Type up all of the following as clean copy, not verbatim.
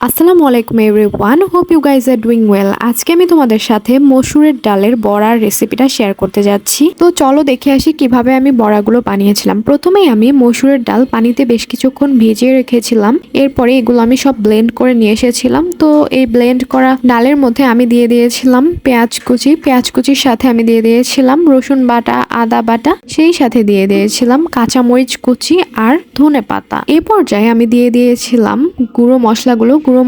আসসালামু আলাইকুম everyone, hope you guys are doing well. আজকে আমি তোমাদের সাথে মসুরের ডালের বড়ার রেসিপিটা শেয়ার করতে যাচ্ছি। তো চলো দেখে আসি কিভাবে আমি বড়াগুলো বানিয়েছিলাম। প্রথমেই আমি মসুরের ডাল পানিতে বেশ কিছুক্ষণ ভিজিয়ে রেখেছিলাম। এরপরে এগুলো আমি সব ব্লেন্ড করে নিয়ে এসেছিলাম। তো এই ব্লেন্ড করা ডালের মধ্যে আমি দিয়ে দিয়েছিলাম পেঁয়াজ কুচির সাথে আমি দিয়ে দিয়েছিলাম রসুন বাটা, আদা বাটা, সেই সাথে দিয়ে দিয়েছিলাম কাঁচামরিচ কুচি আর ধনে পাতা। এই পর্যায়ে আমি দিয়ে দিয়েছিলাম গুঁড়ো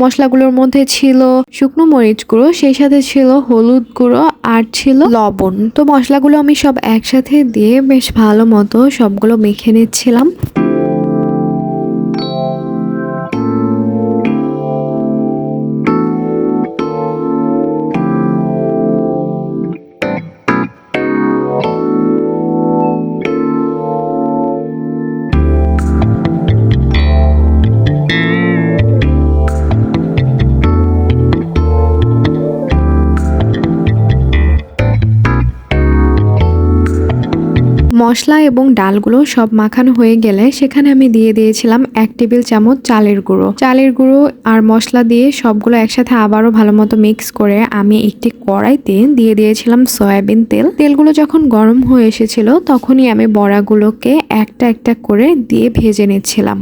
মশলাগুলোর মধ্যে ছিল শুকনো মরিচ গুঁড়ো, সেই সাথে ছিল হলুদ গুঁড়ো আর ছিল লবণ। তো মশলাগুলো আমি সব একসাথে দিয়ে বেশ ভালো মতো সবগুলো মেখে নিচ্ছিলাম। মশলা এবং ডালগুলো সব মাখানো হয়ে গেলে সেখানে আমি দিয়ে দিয়েছিলাম 1 টেবিল চামচ চালের গুঁড়ো আর মশলা দিয়ে সবগুলো একসাথে আবারও ভালো মতো মিক্স করে আমি একটি কড়াইতে দিয়ে দিয়েছিলাম সয়াবিন তেলগুলো যখন গরম হয়ে এসেছিল তখনই আমি বড়াগুলোকে একটা একটা করে দিয়ে ভেজে নিচ্ছিলাম।